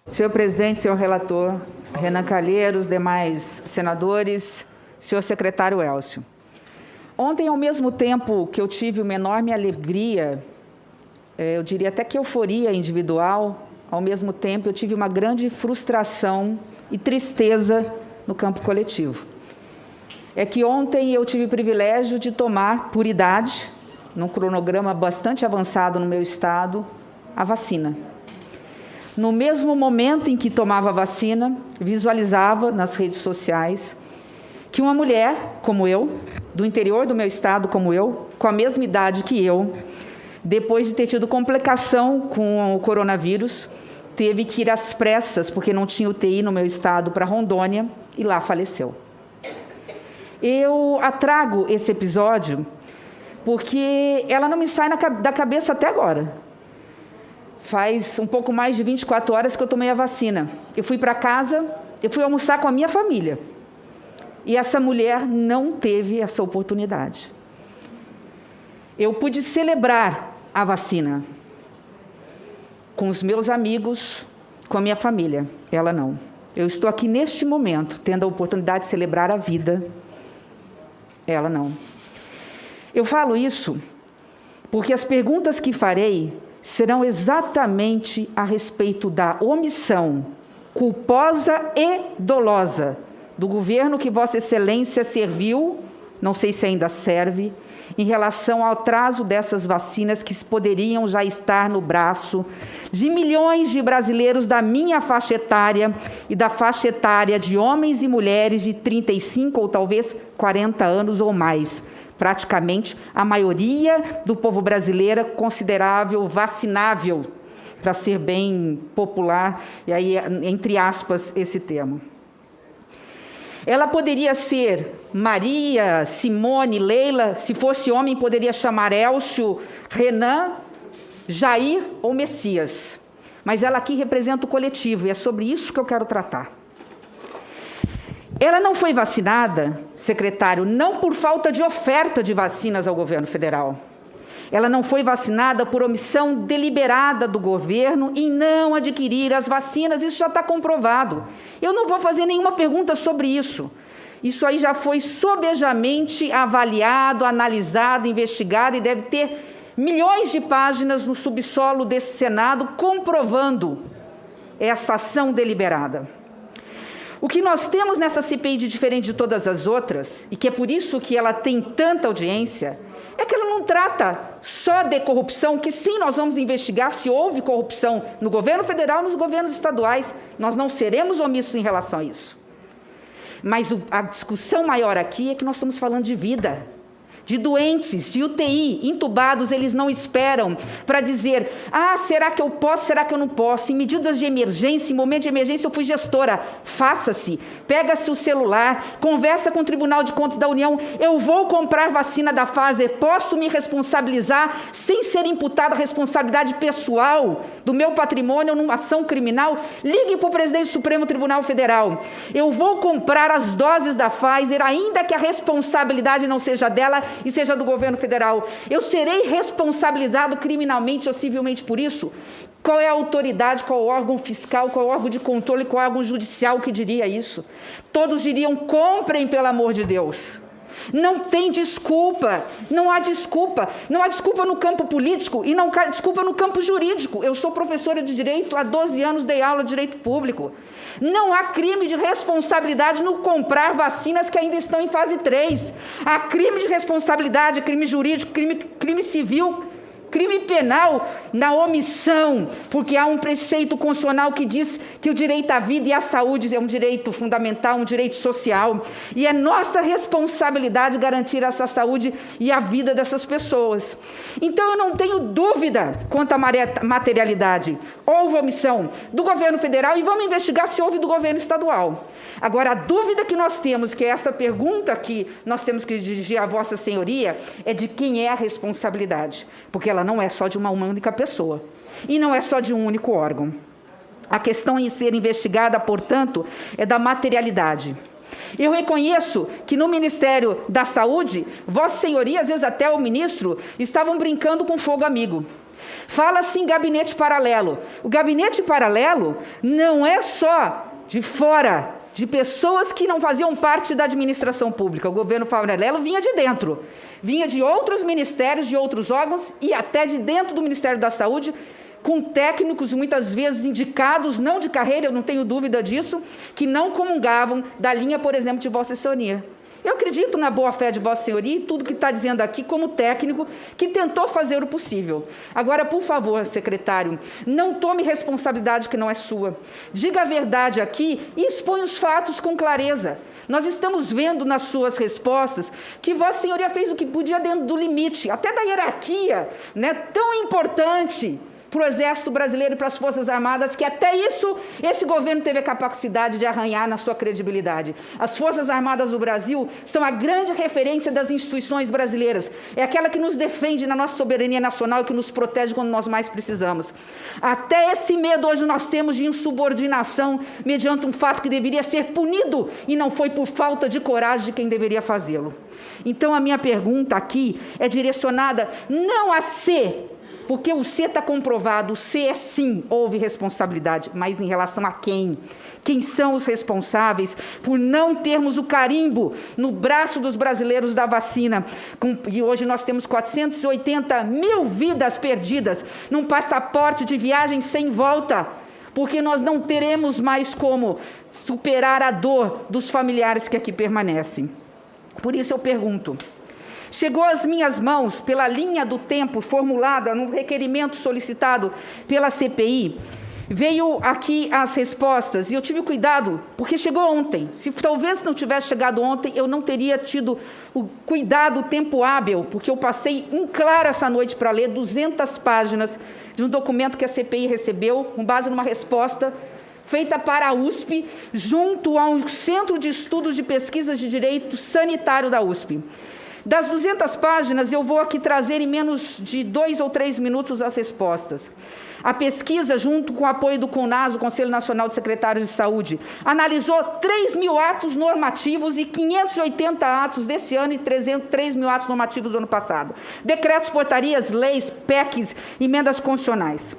Senhor presidente, senhor relator, Renan Calheiros, demais senadores, senhor secretário Elcio. Ontem, ao mesmo tempo que eu tive uma enorme alegria, eu diria até que euforia individual, ao mesmo tempo eu tive uma grande frustração e tristeza no campo coletivo. É que ontem eu tive o privilégio de tomar, por idade, num cronograma bastante avançado no meu estado, a vacina. No mesmo momento em que tomava a vacina, visualizava nas redes sociais que uma mulher como eu, do interior do meu estado como eu, com a mesma idade que eu, depois de ter tido complicação com o coronavírus, teve que ir às pressas, porque não tinha UTI no meu estado, para Rondônia, e lá faleceu. Eu trago esse episódio porque ela não me sai da cabeça até agora. Faz um pouco mais de 24 horas que eu tomei a vacina. Eu fui para casa, eu fui almoçar com a minha família. E essa mulher não teve essa oportunidade. Eu pude celebrar a vacina com os meus amigos, com a minha família. Ela não. Eu estou aqui neste momento, tendo a oportunidade de celebrar a vida. Ela não. Eu falo isso porque as perguntas que farei serão exatamente a respeito da omissão culposa e dolosa do governo que Vossa Excelência serviu, não sei se ainda serve, em relação ao atraso dessas vacinas que poderiam já estar no braço de milhões de brasileiros da minha faixa etária e da faixa etária de homens e mulheres de 35 ou talvez 40 anos ou mais. Praticamente a maioria do povo brasileiro considerável vacinável, para ser bem popular, e aí entre aspas esse termo. Ela poderia ser Maria, Simone, Leila, se fosse homem poderia chamar Elcio, Renan, Jair ou Messias. Mas ela aqui representa o coletivo e é sobre isso que eu quero tratar. Ela não foi vacinada, secretário, não por falta de oferta de vacinas ao governo federal. Ela não foi vacinada por omissão deliberada do governo em não adquirir as vacinas, isso já está comprovado. Eu não vou fazer nenhuma pergunta sobre isso. Isso aí já foi sobejamente avaliado, analisado, investigado e deve ter milhões de páginas no subsolo desse Senado comprovando essa ação deliberada. O que nós temos nessa CPI de diferente de todas as outras, e que é por isso que ela tem tanta audiência, é que ela não trata só de corrupção, que sim, nós vamos investigar se houve corrupção no governo federal e nos governos estaduais. Nós não seremos omissos em relação a isso. Mas a discussão maior aqui é que nós estamos falando de vida. De doentes, de UTI, entubados, eles não esperam para dizer, será que eu posso, será que eu não posso? Em medidas de emergência, em momento de emergência, eu fui gestora. Faça-se, pega-se o celular, conversa com o Tribunal de Contas da União, eu vou comprar vacina da Pfizer, posso me responsabilizar sem ser imputada a responsabilidade pessoal do meu patrimônio numa ação criminal? Ligue para o presidente do Supremo Tribunal Federal. Eu vou comprar as doses da Pfizer, ainda que a responsabilidade não seja dela, e seja do governo federal. Eu serei responsabilizado criminalmente ou civilmente por isso? Qual é a autoridade, qual é o órgão fiscal, qual é o órgão de controle, qual é o órgão judicial que diria isso? Todos diriam, comprem pelo amor de Deus. Não tem desculpa, não há desculpa. Não há desculpa no campo político e não há desculpa no campo jurídico. Eu sou professora de Direito, há 12 anos dei aula de Direito Público. Não há crime de responsabilidade no comprar vacinas que ainda estão em fase 3. Há crime de responsabilidade, crime jurídico, crime civil, crime penal na omissão, porque há um preceito constitucional que diz que o direito à vida e à saúde é um direito fundamental, um direito social, e é nossa responsabilidade garantir essa saúde e a vida dessas pessoas. Então eu não tenho dúvida quanto à materialidade. Houve omissão do governo federal e vamos investigar se houve do governo estadual. Agora, a dúvida que nós temos, que é essa pergunta que nós temos que dirigir à Vossa Senhoria, é de quem é a responsabilidade, porque ela não é só de uma única pessoa e não é só de um único órgão. A questão em ser investigada, portanto, é da materialidade. Eu reconheço que no Ministério da Saúde, Vossa Senhoria, às vezes até o ministro, estavam brincando com fogo amigo. Fala-se em gabinete paralelo. O gabinete paralelo não é só de fora, de pessoas que não faziam parte da administração pública. O governo paralelo vinha de dentro, vinha de outros ministérios, de outros órgãos e até de dentro do Ministério da Saúde, com técnicos muitas vezes indicados, não de carreira, eu não tenho dúvida disso, que não comungavam da linha, por exemplo, de Vossa Senhoria. Eu acredito na boa-fé de Vossa Senhoria e tudo que está dizendo aqui como técnico que tentou fazer o possível. Agora, por favor, secretário, não tome responsabilidade que não é sua. Diga a verdade aqui e exponha os fatos com clareza. Nós estamos vendo nas suas respostas que Vossa Senhoria fez o que podia dentro do limite, até da hierarquia, né, tão importante para o Exército Brasileiro e para as Forças Armadas, que até isso, esse governo teve a capacidade de arranhar na sua credibilidade. As Forças Armadas do Brasil são a grande referência das instituições brasileiras. É aquela que nos defende na nossa soberania nacional e que nos protege quando nós mais precisamos. Até esse medo hoje nós temos de insubordinação mediante um fato que deveria ser punido e não foi por falta de coragem de quem deveria fazê-lo. Então, a minha pergunta aqui é direcionada não a ser, porque o C está comprovado, o C é sim, houve responsabilidade, mas em relação a quem? Quem são os responsáveis por não termos o carimbo no braço dos brasileiros da vacina? E hoje nós temos 480 mil vidas perdidas num passaporte de viagem sem volta, porque nós não teremos mais como superar a dor dos familiares que aqui permanecem. Por isso eu pergunto, chegou às minhas mãos, pela linha do tempo formulada no requerimento solicitado pela CPI, veio aqui as respostas, e eu tive cuidado, porque chegou ontem. Se talvez não tivesse chegado ontem, eu não teria tido o cuidado, o tempo hábil, porque eu passei em claro essa noite para ler 200 páginas de um documento que a CPI recebeu, com base numa resposta feita para a USP, junto ao Centro de Estudos de Pesquisas de Direito Sanitário da USP. Das 200 páginas, eu vou aqui trazer em menos de 2 ou 3 minutos as respostas. A pesquisa, junto com o apoio do CONAS, o Conselho Nacional de Secretários de Saúde, analisou 3.000 atos normativos e 580 atos desse ano e 3.000 atos normativos do ano passado. Decretos, portarias, leis, PECs, emendas constitucionais.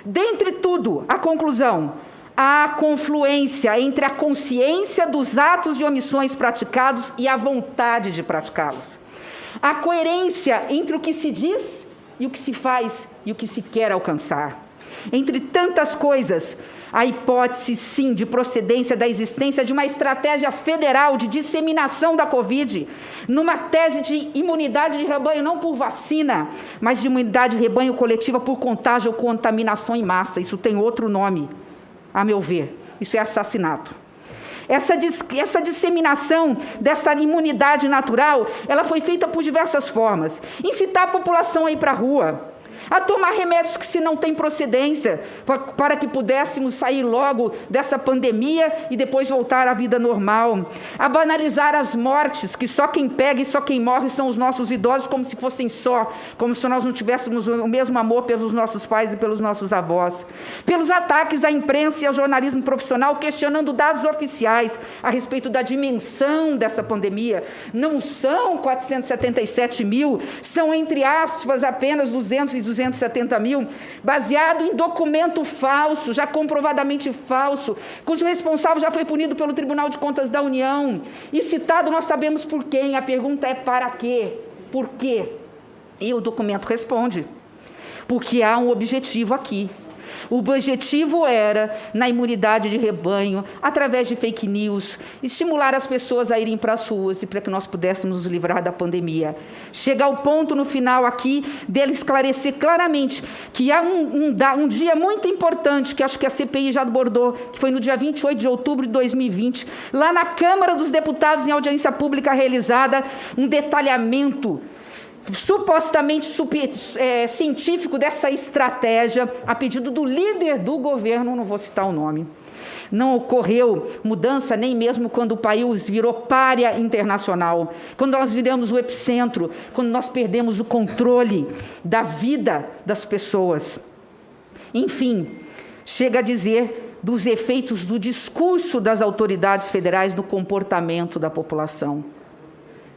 Dentre tudo, a conclusão: há confluência entre a consciência dos atos e omissões praticados e a vontade de praticá-los. Há coerência entre o que se diz e o que se faz e o que se quer alcançar. Entre tantas coisas, a hipótese, sim, de procedência da existência de uma estratégia federal de disseminação da Covid, numa tese de imunidade de rebanho, não por vacina, mas de imunidade de rebanho coletiva por contágio ou contaminação em massa. Isso tem outro nome, a meu ver, isso é assassinato. Essa disseminação dessa imunidade natural, ela foi feita por diversas formas. Incitar a população a ir para a rua, a tomar remédios que se não tem procedência, para que pudéssemos sair logo dessa pandemia e depois voltar à vida normal. A banalizar as mortes, que só quem pega e só quem morre são os nossos idosos, como se fossem só, como se nós não tivéssemos o mesmo amor pelos nossos pais e pelos nossos avós. Pelos ataques à imprensa e ao jornalismo profissional, questionando dados oficiais a respeito da dimensão dessa pandemia. Não são 477 mil, são, entre aspas, apenas 270 mil, baseado em documento falso, já comprovadamente falso, cujo responsável já foi punido pelo Tribunal de Contas da União, e citado nós sabemos por quem. A pergunta é: para quê? Por quê? E o documento responde: porque há um objetivo aqui. O objetivo era, na imunidade de rebanho, através de fake news, estimular as pessoas a irem para as ruas e para que nós pudéssemos nos livrar da pandemia. Chega ao ponto no final aqui dele esclarecer claramente que há um dia muito importante, que acho que a CPI já abordou, que foi no dia 28 de outubro de 2020, lá na Câmara dos Deputados, em audiência pública realizada, um detalhamento supostamente científico dessa estratégia, a pedido do líder do governo, não vou citar o nome. Não ocorreu mudança nem mesmo quando o país virou pária internacional, quando nós viramos o epicentro, quando nós perdemos o controle da vida das pessoas. Enfim, chega a dizer dos efeitos do discurso das autoridades federais no comportamento da população.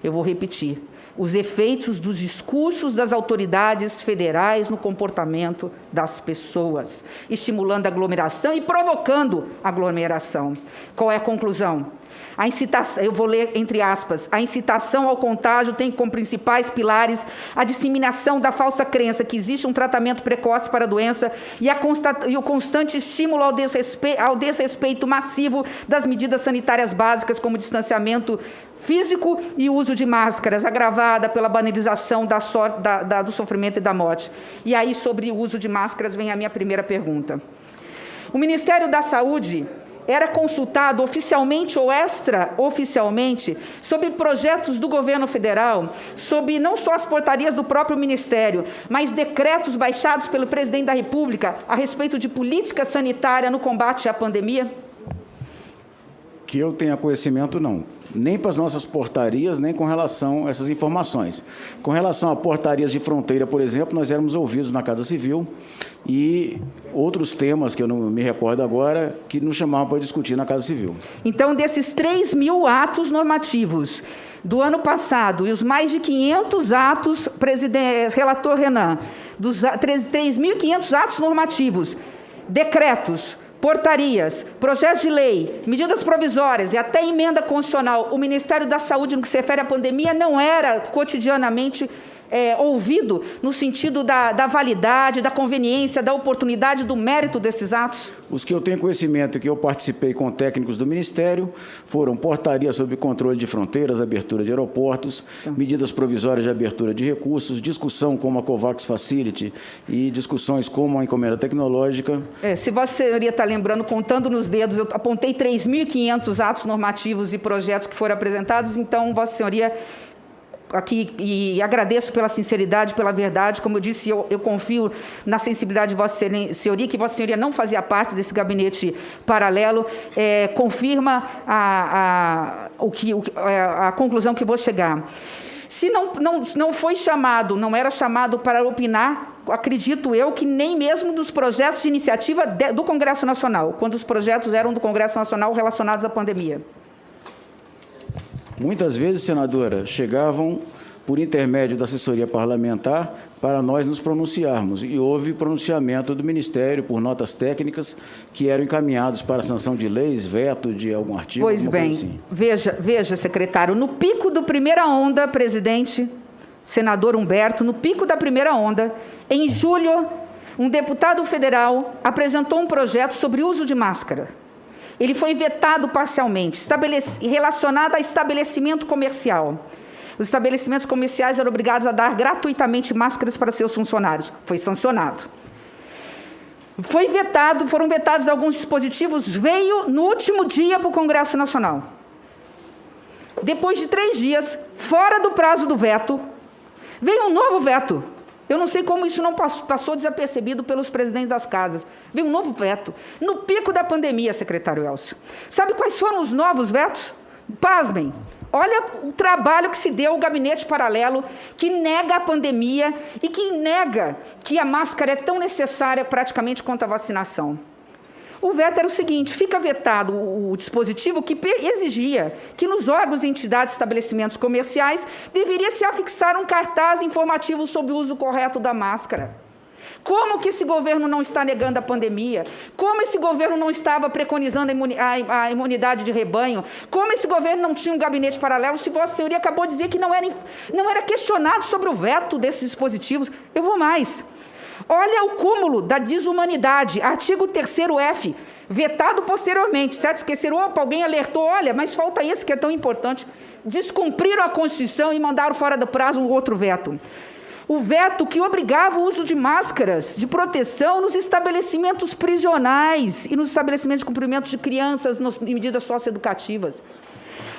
Eu vou repetir: os efeitos dos discursos das autoridades federais no comportamento das pessoas, estimulando a aglomeração e provocando aglomeração. Qual é a conclusão? A incitação, eu vou ler entre aspas, a incitação ao contágio tem como principais pilares a disseminação da falsa crença que existe um tratamento precoce para a doença e o constante estímulo ao desrespeito massivo das medidas sanitárias básicas, como distanciamento físico e uso de máscaras, agravada pela banalização do sofrimento e da morte. E aí, sobre o uso de máscaras, vem a minha primeira pergunta. O Ministério da Saúde era consultado oficialmente ou extraoficialmente sobre projetos do governo federal, sobre não só as portarias do próprio Ministério, mas decretos baixados pelo presidente da República a respeito de política sanitária no combate à pandemia? Que eu tenha conhecimento, não. Nem para as nossas portarias, nem com relação a essas informações. Com relação a portarias de fronteira, por exemplo, nós éramos ouvidos na Casa Civil e outros temas que eu não me recordo agora, que nos chamavam para discutir na Casa Civil. Então, desses 3.000 atos normativos do ano passado e os mais de 500 atos, relator Renan, dos 3.500 atos normativos, decretos, portarias, projetos de lei, medidas provisórias e até emenda constitucional, o Ministério da Saúde, no que se refere à pandemia, não era cotidianamente ouvido no sentido da validade, da conveniência, da oportunidade, do mérito desses atos? Os que eu tenho conhecimento e que eu participei com técnicos do Ministério foram portaria sobre controle de fronteiras, abertura de aeroportos, medidas provisórias de abertura de recursos, discussão como a COVAX Facility e discussões como a encomenda tecnológica. Se Vossa Senhoria está lembrando, contando nos dedos, eu apontei 3.500 atos normativos e projetos que foram apresentados, então, Vossa Senhoria, aqui, e agradeço pela sinceridade, pela verdade, como eu disse, eu confio na sensibilidade de Vossa Senhoria, que Vossa Senhoria não fazia parte desse gabinete paralelo, confirma a conclusão que vou chegar. Se não foi chamado, não era chamado para opinar, acredito eu que nem mesmo dos projetos de iniciativa do Congresso Nacional, quando os projetos eram do Congresso Nacional relacionados à pandemia. Muitas vezes, senadora, chegavam por intermédio da assessoria parlamentar para nós nos pronunciarmos. E houve pronunciamento do Ministério por notas técnicas que eram encaminhados para a sanção de leis, veto de algum artigo. Pois bem, assim. Veja, secretário, no pico da primeira onda, presidente, senador Humberto, no pico da primeira onda, em julho, um deputado federal apresentou um projeto sobre uso de máscara. Ele foi vetado parcialmente, relacionado a estabelecimento comercial. Os estabelecimentos comerciais eram obrigados a dar gratuitamente máscaras para seus funcionários. Foi sancionado. Foram vetados alguns dispositivos, veio no último dia para o Congresso Nacional. Depois de 3 dias, fora do prazo do veto, veio um novo veto. Eu não sei como isso não passou desapercebido pelos presidentes das casas. Veio um novo veto. No pico da pandemia, secretário Elcio. Sabe quais foram os novos vetos? Pasmem. Olha o trabalho que se deu ao gabinete paralelo, que nega a pandemia e que nega que a máscara é tão necessária praticamente quanto a vacinação. O veto era o seguinte: fica vetado o dispositivo que exigia que nos órgãos e entidades de estabelecimentos comerciais deveria se afixar um cartaz informativo sobre o uso correto da máscara. Como que esse governo não está negando a pandemia? Como esse governo não estava preconizando a imunidade de rebanho? Como esse governo não tinha um gabinete paralelo? Se Vossa Senhoria acabou de dizer que não era questionado sobre o veto desses dispositivos. Eu vou mais. Olha o cúmulo da desumanidade, artigo 3º-F, vetado posteriormente, certo? Esqueceram, alguém alertou, olha, mas falta esse que é tão importante. Descumpriram a Constituição e mandaram fora do prazo um outro veto. O veto que obrigava o uso de máscaras de proteção nos estabelecimentos prisionais e nos estabelecimentos de cumprimento de crianças em medidas socioeducativas.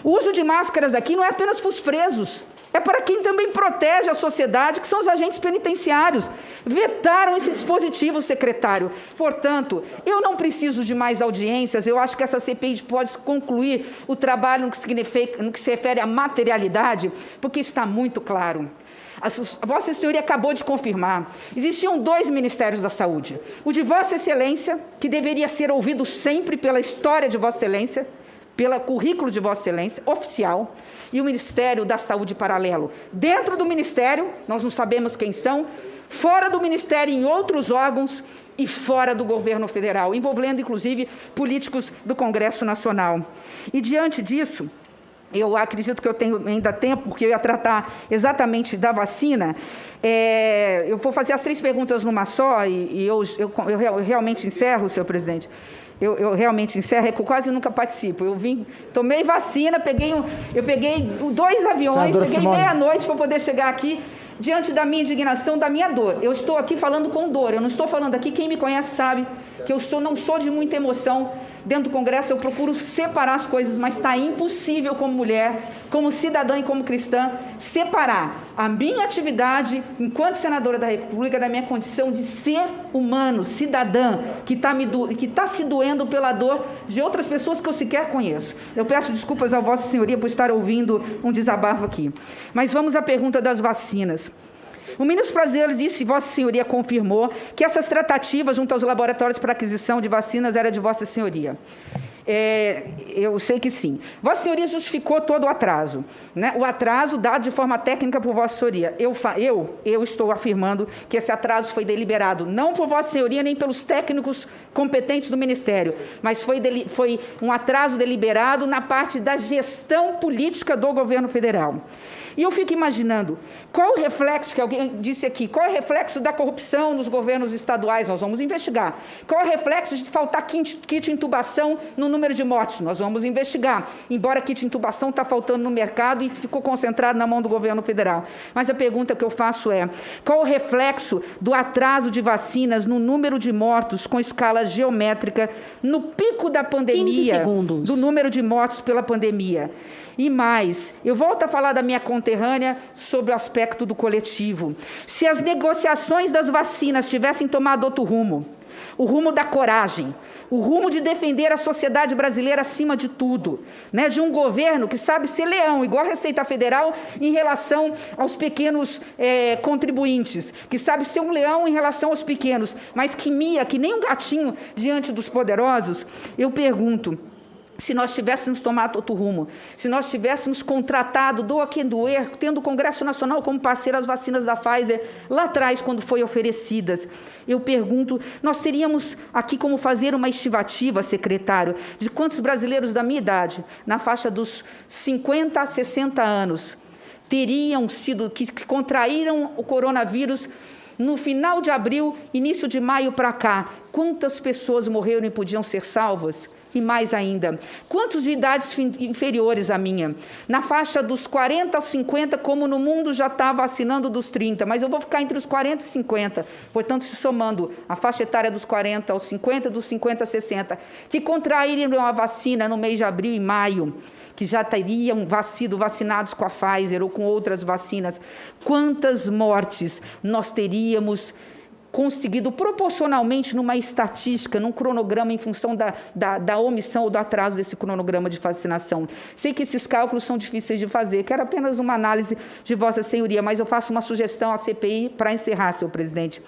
O uso de máscaras aqui não é apenas para os presos, é para quem também protege a sociedade, que são os agentes penitenciários. Vetaram esse dispositivo, secretário. Portanto, eu não preciso de mais audiências, eu acho que essa CPI pode concluir o trabalho no que se refere à materialidade, porque está muito claro. A Vossa Senhoria acabou de confirmar. Existiam 2 Ministérios da Saúde. O de Vossa Excelência, que deveria ser ouvido sempre pela história de Vossa Excelência, pelo currículo de Vossa Excelência, oficial, e o Ministério da Saúde paralelo. Dentro do Ministério, nós não sabemos quem são, fora do Ministério, em outros órgãos, e fora do governo federal, envolvendo, inclusive, políticos do Congresso Nacional. E, diante disso, eu acredito que eu tenho ainda tempo, porque eu ia tratar exatamente da vacina. Eu vou fazer as 3 perguntas numa só, e eu realmente encerro, senhor presidente. Eu realmente encerro, é que eu quase nunca participo. Eu tomei vacina, eu peguei 2 aviões, cheguei meia-noite para poder chegar aqui, diante da minha indignação, da minha dor. Eu estou aqui falando com dor, eu não estou falando aqui, quem me conhece sabe que eu não sou de muita emoção. Dentro do Congresso eu procuro separar as coisas, mas está impossível como mulher, como cidadã e como cristã, separar a minha atividade enquanto senadora da República da minha condição de ser humano, cidadã, que está se doendo pela dor de outras pessoas que eu sequer conheço. Eu peço desculpas a Vossa Senhoria por estar ouvindo um desabafo aqui. Mas vamos à pergunta das vacinas. O ministro brasileiro disse, Vossa Senhoria confirmou, que essas tratativas junto aos laboratórios para aquisição de vacinas era de Vossa Senhoria. Eu sei que sim. Vossa Senhoria justificou todo o atraso, né? O atraso dado de forma técnica por Vossa Senhoria. Eu estou afirmando que esse atraso foi deliberado, não por Vossa Senhoria nem pelos técnicos competentes do Ministério, mas foi um atraso deliberado na parte da gestão política do governo federal. E eu fico imaginando, qual o reflexo, que alguém disse aqui, qual é o reflexo da corrupção nos governos estaduais? Nós vamos investigar. Qual é o reflexo de faltar kit intubação no número de mortes? Nós vamos investigar. Embora kit intubação está faltando no mercado e ficou concentrado na mão do governo federal. Mas a pergunta que eu faço é, qual o reflexo do atraso de vacinas no número de mortos com escala geométrica no pico da pandemia, do número de mortos pela pandemia? E mais, eu volto a falar da minha conterrânea sobre o aspecto do coletivo. Se as negociações das vacinas tivessem tomado outro rumo, o rumo da coragem, o rumo de defender a sociedade brasileira acima de tudo, né? De um governo que sabe ser leão, igual a Receita Federal, em relação aos pequenos contribuintes, que sabe ser um leão em relação aos pequenos, mas que mia, que nem um gatinho diante dos poderosos. Eu pergunto, se nós tivéssemos tomado outro rumo, se nós tivéssemos contratado, doa quem doer, tendo o Congresso Nacional como parceiro as vacinas da Pfizer, lá atrás, quando foi oferecidas, eu pergunto, nós teríamos aqui como fazer uma estimativa, secretário, de quantos brasileiros da minha idade, na faixa dos 50 a 60 anos, que contraíram o coronavírus no final de abril, início de maio para cá. Quantas pessoas morreram e podiam ser salvas? E mais ainda, quantos de idades inferiores à minha? Na faixa dos 40 aos 50, como no mundo já está vacinando dos 30, mas eu vou ficar entre os 40 e 50, portanto, se somando a faixa etária dos 40 aos 50, dos 50 a 60, que contraíram a vacina no mês de abril e maio, que já teriam sido vacinados com a Pfizer ou com outras vacinas, quantas mortes nós teríamos conseguido proporcionalmente numa estatística, num cronograma em função da omissão ou do atraso desse cronograma de vacinação. Sei que esses cálculos são difíceis de fazer, quero apenas uma análise de Vossa Senhoria, mas eu faço uma sugestão à CPI para encerrar, senhor presidente.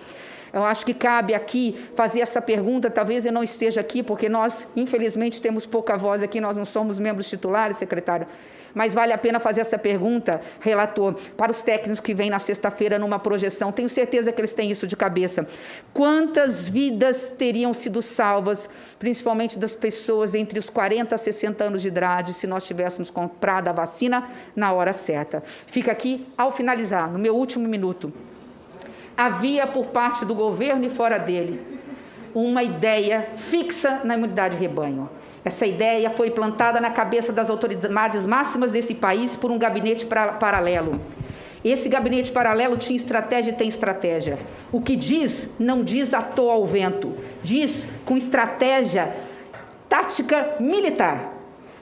Eu acho que cabe aqui fazer essa pergunta, talvez eu não esteja aqui, porque nós, infelizmente, temos pouca voz aqui, nós não somos membros titulares, secretário, mas vale a pena fazer essa pergunta, relator, para os técnicos que vêm na sexta-feira numa projeção. Tenho certeza que eles têm isso de cabeça. Quantas vidas teriam sido salvas, principalmente das pessoas entre os 40 a 60 anos de idade, se nós tivéssemos comprado a vacina na hora certa? Fica aqui, ao finalizar, no meu último minuto, havia por parte do governo e fora dele uma ideia fixa na imunidade de rebanho. Essa ideia foi plantada na cabeça das autoridades máximas desse país por um gabinete paralelo. Esse gabinete paralelo tinha estratégia e tem estratégia. O que diz, não diz à toa ao vento, diz com estratégia tática militar.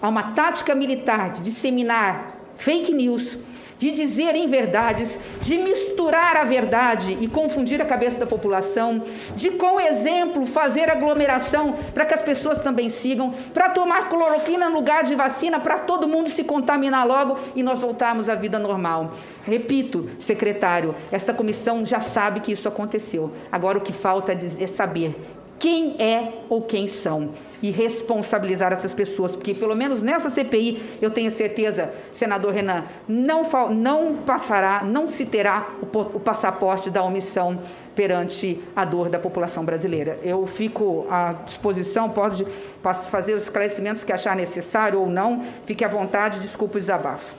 Há uma tática militar de disseminar fake news, de dizer inverdades, de misturar a verdade e confundir a cabeça da população, de, com exemplo, fazer aglomeração para que as pessoas também sigam, para tomar cloroquina no lugar de vacina, para todo mundo se contaminar logo e nós voltarmos à vida normal. Repito, secretário, esta comissão já sabe que isso aconteceu. Agora o que falta é saber quem é ou quem são e responsabilizar essas pessoas, porque pelo menos nessa CPI eu tenho certeza, senador Renan, não se terá o passaporte da omissão perante a dor da população brasileira. Eu fico à disposição, pode fazer os esclarecimentos que achar necessário ou não, fique à vontade, desculpe o desabafo.